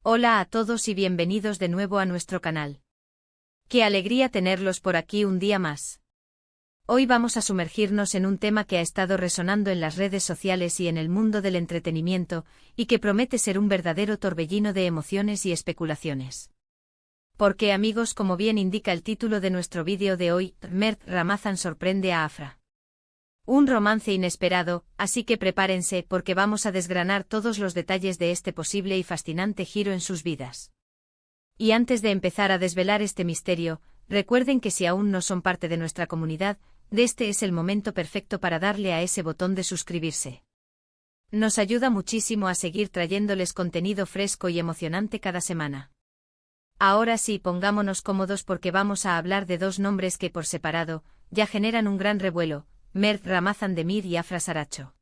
Hola a todos y bienvenidos de nuevo a nuestro canal. Qué alegría tenerlos por aquí un día más. Hoy vamos a sumergirnos en un tema que ha estado resonando en las redes sociales y en el mundo del entretenimiento, y que promete ser un verdadero torbellino de emociones y especulaciones. Porque amigos, como bien indica el título de nuestro vídeo de hoy, Mert Ramazan sorprende a Afra. Un romance inesperado, así que prepárense porque vamos a desgranar todos los detalles de este posible y fascinante giro en sus vidas. Y antes de empezar a desvelar este misterio, recuerden que si aún no son parte de nuestra comunidad, este es el momento perfecto para darle a ese botón de suscribirse. Nos ayuda muchísimo a seguir trayéndoles contenido fresco y emocionante cada semana. Ahora sí, pongámonos cómodos porque vamos a hablar de dos nombres que por separado ya generan un gran revuelo: Mert Ramazan Demir y Afra Saracho.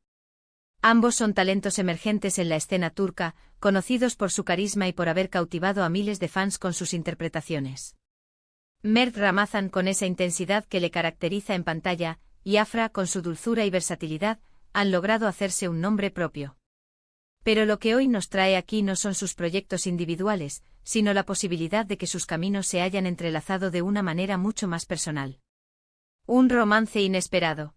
Ambos son talentos emergentes en la escena turca, conocidos por su carisma y por haber cautivado a miles de fans con sus interpretaciones. Mert Ramazan con esa intensidad que le caracteriza en pantalla, y Afra con su dulzura y versatilidad, han logrado hacerse un nombre propio. Pero lo que hoy nos trae aquí no son sus proyectos individuales, sino la posibilidad de que sus caminos se hayan entrelazado de una manera mucho más personal. Un romance inesperado.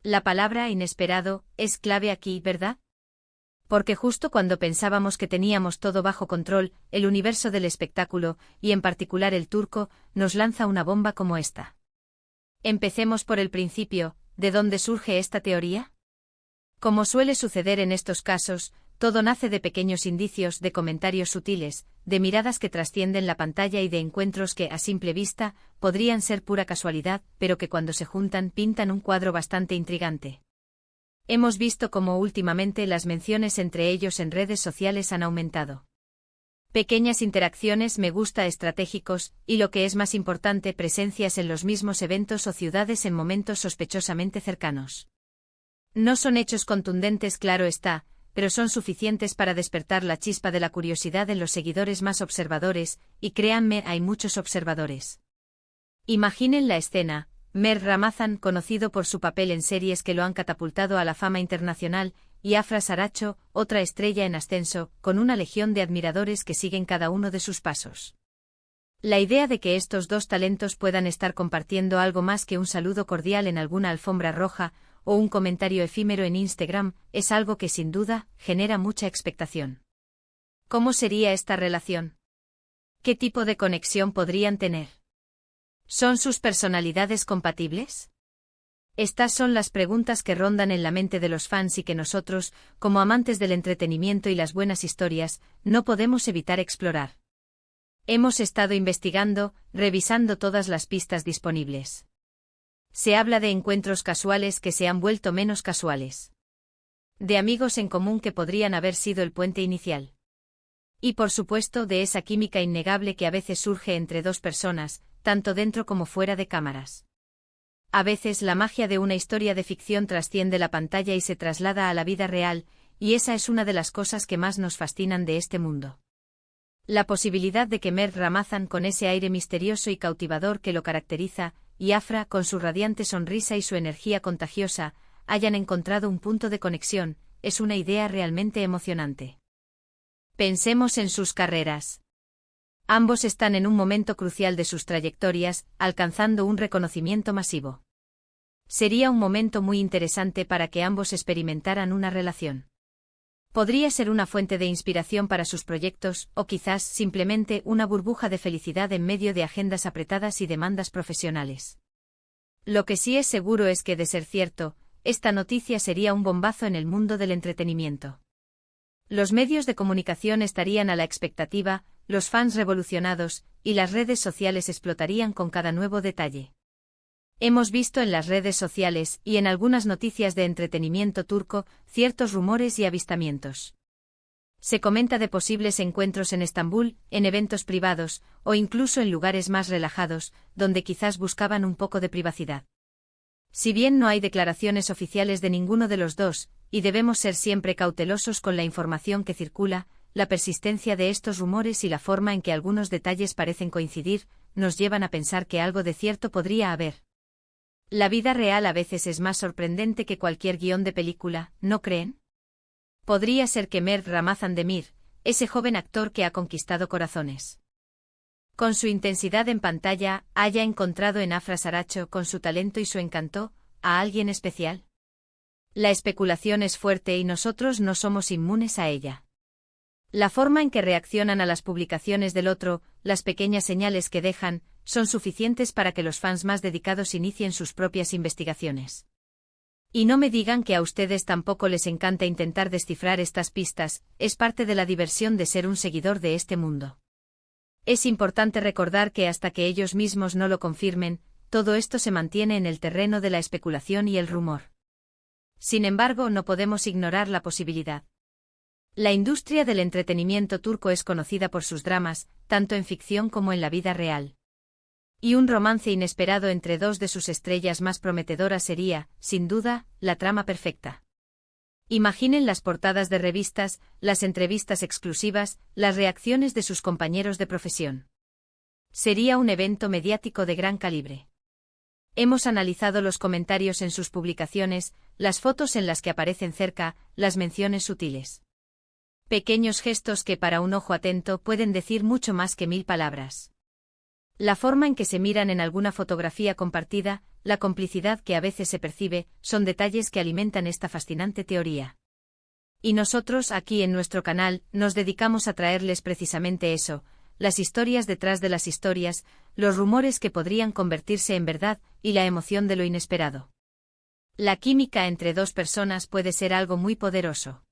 La palabra inesperado es clave aquí, ¿verdad? Porque justo cuando pensábamos que teníamos todo bajo control, el universo del espectáculo, y en particular el turco, nos lanza una bomba como esta. Empecemos por el principio, ¿de dónde surge esta teoría? Como suele suceder en estos casos, todo nace de pequeños indicios, de comentarios sutiles, de miradas que trascienden la pantalla y de encuentros que, a simple vista, podrían ser pura casualidad, pero que cuando se juntan pintan un cuadro bastante intrigante. Hemos visto cómo últimamente las menciones entre ellos en redes sociales han aumentado. Pequeñas interacciones, me gusta estratégicos, y lo que es más importante, presencias en los mismos eventos o ciudades en momentos sospechosamente cercanos. No son hechos contundentes, claro está, pero son suficientes para despertar la chispa de la curiosidad en los seguidores más observadores, y créanme, hay muchos observadores. Imaginen la escena: Mert Ramazan, conocido por su papel en series que lo han catapultado a la fama internacional, y Afra Saracho, otra estrella en ascenso, con una legión de admiradores que siguen cada uno de sus pasos. La idea de que estos dos talentos puedan estar compartiendo algo más que un saludo cordial en alguna alfombra roja, o un comentario efímero en Instagram, es algo que sin duda genera mucha expectación. ¿Cómo sería esta relación? ¿Qué tipo de conexión podrían tener? ¿Son sus personalidades compatibles? Estas son las preguntas que rondan en la mente de los fans y que nosotros, como amantes del entretenimiento y las buenas historias, no podemos evitar explorar. Hemos estado investigando, revisando todas las pistas disponibles. Se habla de encuentros casuales que se han vuelto menos casuales. De amigos en común que podrían haber sido el puente inicial. Y por supuesto de esa química innegable que a veces surge entre dos personas, tanto dentro como fuera de cámaras. A veces la magia de una historia de ficción trasciende la pantalla y se traslada a la vida real, y esa es una de las cosas que más nos fascinan de este mundo. La posibilidad de que Mert Ramazan, con ese aire misterioso y cautivador que lo caracteriza, y Afra, con su radiante sonrisa y su energía contagiosa, hayan encontrado un punto de conexión, es una idea realmente emocionante. Pensemos en sus carreras. Ambos están en un momento crucial de sus trayectorias, alcanzando un reconocimiento masivo. Sería un momento muy interesante para que ambos experimentaran una relación. Podría ser una fuente de inspiración para sus proyectos, o quizás simplemente una burbuja de felicidad en medio de agendas apretadas y demandas profesionales. Lo que sí es seguro es que, de ser cierto, esta noticia sería un bombazo en el mundo del entretenimiento. Los medios de comunicación estarían a la expectativa, los fans revolucionados, y las redes sociales explotarían con cada nuevo detalle. Hemos visto en las redes sociales, y en algunas noticias de entretenimiento turco, ciertos rumores y avistamientos. Se comenta de posibles encuentros en Estambul, en eventos privados, o incluso en lugares más relajados, donde quizás buscaban un poco de privacidad. Si bien no hay declaraciones oficiales de ninguno de los dos, y debemos ser siempre cautelosos con la información que circula, la persistencia de estos rumores y la forma en que algunos detalles parecen coincidir, nos llevan a pensar que algo de cierto podría haber. La vida real a veces es más sorprendente que cualquier guión de película, ¿no creen? Podría ser que Mert Ramazan Demir, ese joven actor que ha conquistado corazones. Con su intensidad en pantalla, ¿haya encontrado en Afra Saracho, con su talento y su encanto, a alguien especial? La especulación es fuerte y nosotros no somos inmunes a ella. La forma en que reaccionan a las publicaciones del otro, las pequeñas señales que dejan, son suficientes para que los fans más dedicados inicien sus propias investigaciones. Y no me digan que a ustedes tampoco les encanta intentar descifrar estas pistas, es parte de la diversión de ser un seguidor de este mundo. Es importante recordar que hasta que ellos mismos no lo confirmen, todo esto se mantiene en el terreno de la especulación y el rumor. Sin embargo, no podemos ignorar la posibilidad. La industria del entretenimiento turco es conocida por sus dramas, tanto en ficción como en la vida real. Y un romance inesperado entre dos de sus estrellas más prometedoras sería, sin duda, la trama perfecta. Imaginen las portadas de revistas, las entrevistas exclusivas, las reacciones de sus compañeros de profesión. Sería un evento mediático de gran calibre. Hemos analizado los comentarios en sus publicaciones, las fotos en las que aparecen cerca, las menciones sutiles. Pequeños gestos que para un ojo atento pueden decir mucho más que 1000 palabras. La forma en que se miran en alguna fotografía compartida, la complicidad que a veces se percibe, son detalles que alimentan esta fascinante teoría. Y nosotros, aquí en nuestro canal, nos dedicamos a traerles precisamente eso, las historias detrás de las historias, los rumores que podrían convertirse en verdad, y la emoción de lo inesperado. La química entre dos personas puede ser algo muy poderoso.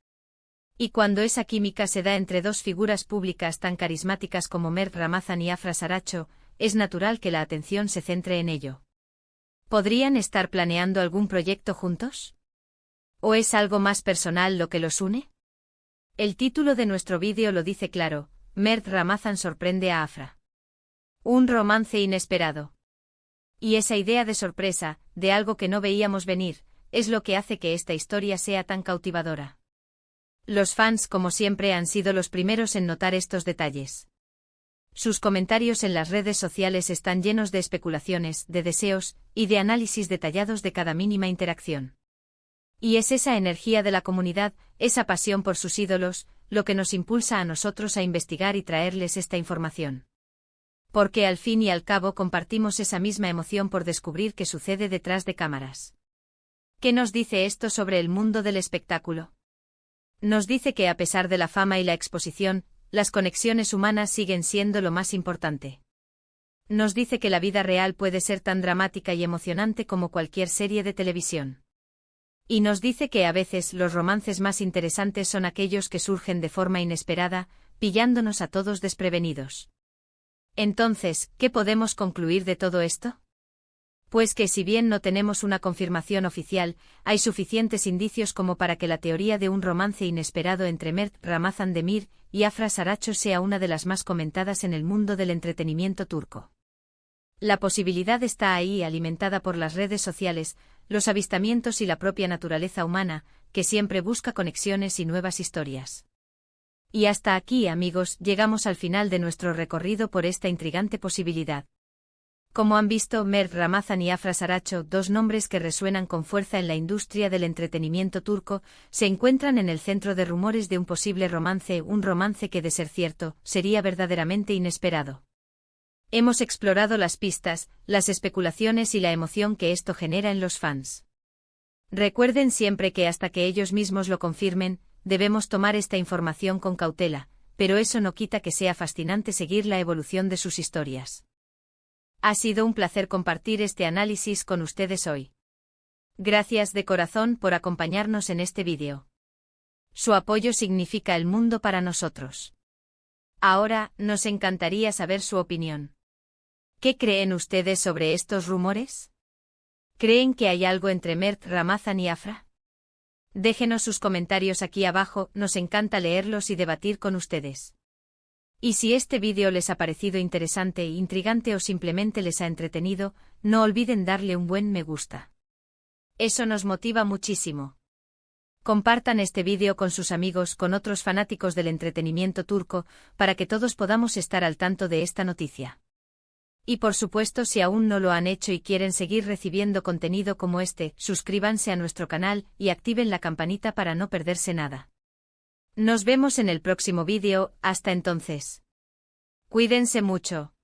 Y cuando esa química se da entre dos figuras públicas tan carismáticas como Mert Ramazan y Afra Saracho, es natural que la atención se centre en ello. ¿Podrían estar planeando algún proyecto juntos? ¿O es algo más personal lo que los une? El título de nuestro vídeo lo dice claro, Mert Ramazan sorprende a Afra. Un romance inesperado. Y esa idea de sorpresa, de algo que no veíamos venir, es lo que hace que esta historia sea tan cautivadora. Los fans, como siempre, han sido los primeros en notar estos detalles. Sus comentarios en las redes sociales están llenos de especulaciones, de deseos, y de análisis detallados de cada mínima interacción. Y es esa energía de la comunidad, esa pasión por sus ídolos, lo que nos impulsa a nosotros a investigar y traerles esta información. Porque al fin y al cabo compartimos esa misma emoción por descubrir qué sucede detrás de cámaras. ¿Qué nos dice esto sobre el mundo del espectáculo? Nos dice que a pesar de la fama y la exposición, las conexiones humanas siguen siendo lo más importante. Nos dice que la vida real puede ser tan dramática y emocionante como cualquier serie de televisión. Y nos dice que a veces los romances más interesantes son aquellos que surgen de forma inesperada, pillándonos a todos desprevenidos. Entonces, ¿qué podemos concluir de todo esto? Pues que si bien no tenemos una confirmación oficial, hay suficientes indicios como para que la teoría de un romance inesperado entre Mert Ramazan Demir y Afra Saracho sea una de las más comentadas en el mundo del entretenimiento turco. La posibilidad está ahí, alimentada por las redes sociales, los avistamientos y la propia naturaleza humana, que siempre busca conexiones y nuevas historias. Y hasta aquí, amigos, llegamos al final de nuestro recorrido por esta intrigante posibilidad. Como han visto, Mert Ramazan y Afra Saracho, dos nombres que resuenan con fuerza en la industria del entretenimiento turco, se encuentran en el centro de rumores de un posible romance, un romance que, de ser cierto, sería verdaderamente inesperado. Hemos explorado las pistas, las especulaciones y la emoción que esto genera en los fans. Recuerden siempre que hasta que ellos mismos lo confirmen, debemos tomar esta información con cautela, pero eso no quita que sea fascinante seguir la evolución de sus historias. Ha sido un placer compartir este análisis con ustedes hoy. Gracias de corazón por acompañarnos en este vídeo. Su apoyo significa el mundo para nosotros. Ahora, nos encantaría saber su opinión. ¿Qué creen ustedes sobre estos rumores? ¿Creen que hay algo entre Mert Ramazan y Afra? Déjenos sus comentarios aquí abajo, nos encanta leerlos y debatir con ustedes. Y si este vídeo les ha parecido interesante e intrigante o simplemente les ha entretenido, no olviden darle un buen me gusta. Eso nos motiva muchísimo. Compartan este vídeo con sus amigos, con otros fanáticos del entretenimiento turco, para que todos podamos estar al tanto de esta noticia. Y por supuesto, si aún no lo han hecho y quieren seguir recibiendo contenido como este, suscríbanse a nuestro canal y activen la campanita para no perderse nada. Nos vemos en el próximo vídeo, hasta entonces. Cuídense mucho.